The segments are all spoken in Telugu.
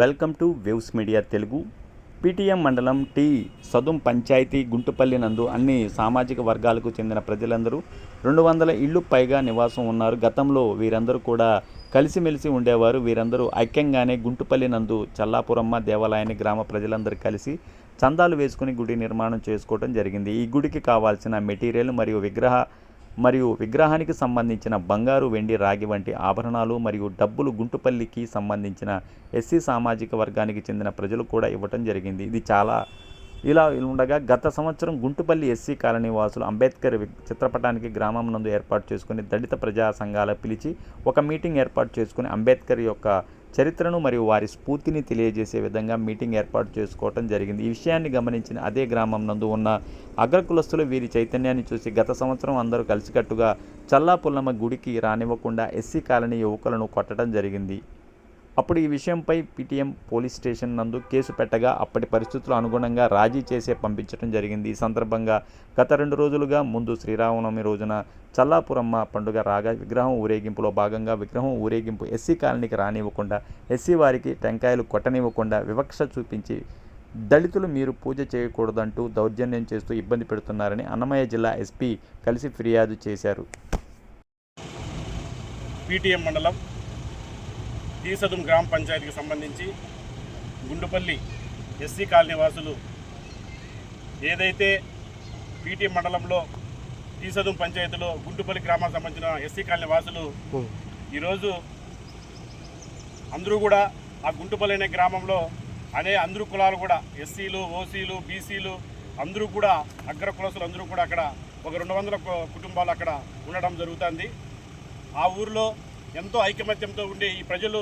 Welcome to waves media Telugu. PTM మండలం టీ సదుం పంచాయతీ గుంటుపల్లి నందు అన్ని సామాజిక వర్గాలకు చెందిన ప్రజలందరూ 200 ఇళ్ళు పైగా నివాసం ఉన్నారు. గతంలో వీరందరూ కూడా కలిసిమెలిసి ఉండేవారు. వీరందరూ ఐక్యంగానే గుంటుపల్లి నందు చల్లాపురమ్మ దేవాలయాన్ని గ్రామ ప్రజలందరూ కలిసి చందాలు వేసుకుని గుడి నిర్మాణం చేసుకోవడం జరిగింది. ఈ గుడికి కావాల్సిన మెటీరియల్ మరియు విగ్రహానికి సంబంధించిన బంగారు, వెండి, రాగి వంటి ఆభరణాలు మరియు డబ్బులు గుంటుపల్లికి సంబంధించిన ఎస్సీ సామాజిక వర్గానికి చెందిన ప్రజలు కూడా ఇవ్వటం జరిగింది. ఇది ఇలా ఉండగా గత సంవత్సరం గుంటుపల్లి ఎస్సీ కాలనీ వాసులు అంబేద్కర్ చిత్రపటానికి గ్రామం నందు ఏర్పాటు చేసుకుని దళిత ప్రజా సంఘాల పిలిచి ఒక మీటింగ్ ఏర్పాటు చేసుకుని అంబేద్కర్ యొక్క చరిత్రను మరియు వారి స్ఫూర్తిని తెలియజేసే విధంగా మీటింగ్ ఏర్పాటు చేసుకోవటం జరిగింది. ఈ విషయాన్ని గమనించిన అదే గ్రామం నందు ఉన్న అగ్రకులస్తులు వీరి చైతన్యాన్ని చూసి గత సంవత్సరం అందరూ కలిసికట్టుగా చల్లాపుల్లమ్మ గుడికి రానివ్వకుండా ఎస్సీ కాలనీ యువకులను కొట్టడం జరిగింది. అప్పుడు ఈ విషయంపై పీటీఎం పోలీస్ స్టేషన్ నందు కేసు పెట్టగా అప్పటి పరిస్థితులు అనుగుణంగా రాజీ చేసే పంపించడం జరిగింది. ఈ సందర్భంగా గత 2 రోజులుగా ముందు శ్రీరామనవమి రోజున చల్లాపురమ్మ పండుగ రాగా విగ్రహం ఊరేగింపులో భాగంగా విగ్రహం ఊరేగింపు ఎస్సీ కాలనీకి రానివ్వకుండా, ఎస్సీ వారికి టెంకాయలు కొట్టనివ్వకుండా వివక్ష చూపించి దళితులు మీరు పూజ చేయకూడదంటూ దౌర్జన్యం చేస్తూ ఇబ్బంది పెడుతున్నారని అన్నమయ్య జిల్లా ఎస్పీ కలిసి ఫిర్యాదు చేశారు. పీటీఎం మండలం టీ సదుం గ్రామ పంచాయతీకి సంబంధించి గుండుపల్లి ఎస్సీ కాలనీ వాసులు ఏదైతే పీటీఎం మండలంలో టీ సదుం పంచాయతీలో గుండుపల్లి గ్రామానికి సంబంధించిన ఎస్సీ కాలనీ వాసులు ఈరోజు అందరూ కూడా ఆ గుంటుపల్లి అనే గ్రామంలో అందరూ కులాలు కూడా ఎస్సీలు, ఓసీలు, బీసీలు అందరూ కూడా అగ్ర కులస్తులు అందరూ కూడా అక్కడ ఒక 200 కుటుంబాలు అక్కడ ఉండడం జరుగుతుంది. ఆ ఊరిలో ఎంతో ఐకమత్యంతో ఉండే ఈ ప్రజలు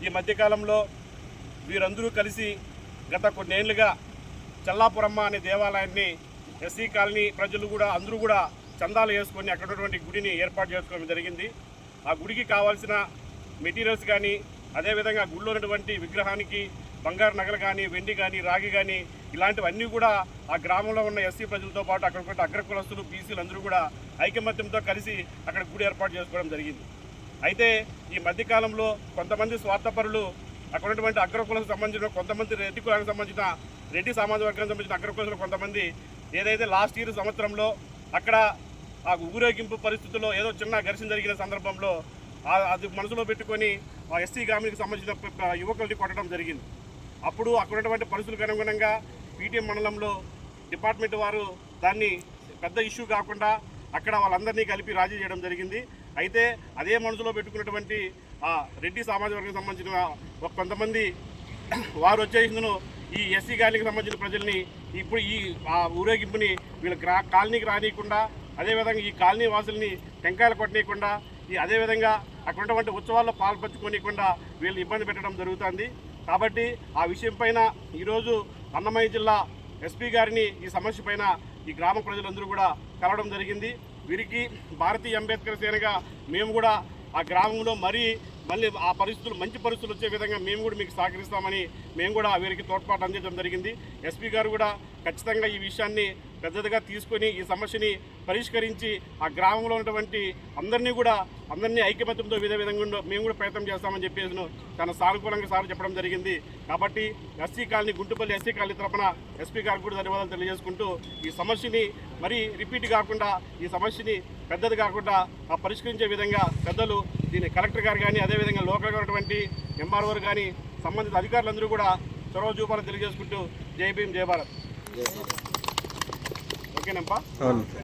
ఈ మధ్యకాలంలో వీరందరూ కలిసి గత కొన్నేళ్లుగా చల్లాపురమ్మ అనే దేవాలయాన్ని ఎస్సీ కాలనీ ప్రజలు కూడా అందరూ కూడా చందాలు వేసుకొని అక్కడ ఉన్నటువంటి గుడిని ఏర్పాటు చేసుకోవడం జరిగింది. ఆ గుడికి కావాల్సిన మెటీరియల్స్ కానీ అదేవిధంగా గుడిలో ఉన్నటువంటి విగ్రహానికి బంగారు నగలు కానీ, వెండి కానీ, రాగి కానీ ఇలాంటివన్నీ కూడా ఆ గ్రామంలో ఉన్న ఎస్సీ ప్రజలతో పాటు అక్కడ అగ్రకులస్తులు, బీసీలు అందరూ కూడా ఐకమత్యంతో కలిసి అక్కడ గుడి ఏర్పాటు చేసుకోవడం జరిగింది. అయితే ఈ మధ్యకాలంలో కొంతమంది స్వార్థపరులు అక్కడ ఉన్నటువంటి అగ్రకులకు సంబంధించిన కొంతమంది రెడ్డి కులానికి సంబంధించిన రెడ్డి సామాజిక వర్గానికి సంబంధించిన అగ్రకులస్తులు కొంతమంది ఏదైతే లాస్ట్ ఇయర్ సంవత్సరంలో అక్కడ ఆ ఊరేగింపు పరిస్థితుల్లో ఏదో చిన్న ఘర్షణ జరిగిన సందర్భంలో అది మనసులో పెట్టుకొని ఆ ఎస్సీ గ్రామానికి సంబంధించిన యువకుల్ని కొట్టడం జరిగింది. అప్పుడు అక్కడ ఉన్నటువంటి పరిస్థితులకు అనుగుణంగా పీటీఎం మండలంలో డిపార్ట్మెంట్ వారు దాన్ని పెద్ద ఇష్యూ కాకుండా అక్కడ వాళ్ళందరినీ కలిపి రాజీ చేయడం జరిగింది. అయితే అదే మనసులో పెట్టుకున్నటువంటి ఆ రెడ్డి సామాజిక వర్గానికి సంబంధించిన కొంతమంది వారు వచ్చేసిందును ఈ ఎస్సీ కాలనీకి సంబంధించిన ప్రజల్ని ఇప్పుడు ఈ ఊరేగింపుని వీళ్ళ కాలనీకి రానియకుండా, అదేవిధంగా ఈ కాలనీ వాసుల్ని టెంకాయలు కొట్టనీయకుండా, అదేవిధంగా అక్కడ ఉన్నటువంటి ఉత్సవాల్లో పాల్పంచుకోనియకుండా వీళ్ళు ఇబ్బంది పెట్టడం జరుగుతుంది. కాబట్టి ఆ విషయం పైన ఈరోజు అన్నమయ్య జిల్లా ఎస్పీ గారిని ఈ సమస్య పైన ఈ గ్రామ ప్రజలందరూ కూడా కలవడం జరిగింది. వీరికి భారతీయ అంబేద్కర్ సేనగా మేము కూడా ఆ గ్రామంలో మళ్ళీ ఆ పరిస్థితులు మంచి పరిస్థితులు వచ్చే విధంగా మేము కూడా మీకు సహకరిస్తామని మేము కూడా వీరికి తోడ్పాటు అందించడం జరిగింది. ఎస్పీ గారు కూడా ఖచ్చితంగా ఈ విషయాన్ని పెద్దదిగా తీసుకొని ఈ సమస్యని పరిష్కరించి ఆ గ్రామంలో ఉన్నటువంటి అందరినీ ఐకమత్యంతో విధంగా మేము కూడా ప్రయత్నం చేస్తామని చెప్పేసి తన సానుకూలంగా సార్ చెప్పడం జరిగింది. కాబట్టి SC colony Guntupalli SC colony తరఫున ఎస్పీ గారికి కూడా ధన్యవాదాలు తెలియజేసుకుంటూ ఈ సమస్యని రిపీట్ కాకుండా, ఈ సమస్యని పెద్దది కాకుండా పరిష్కరించే విధంగా పెద్దలు దీన్ని కలెక్టర్ గారు కానీ, అదేవిధంగా లోకల్గా ఉన్నటువంటి ఎంఆర్ఓ కానీ, సంబంధిత అధికారులందరూ కూడా చొరవ చూపాలని తెలియజేసుకుంటూ జై భీమ్, జై భారత్. ఓకేనప్పా.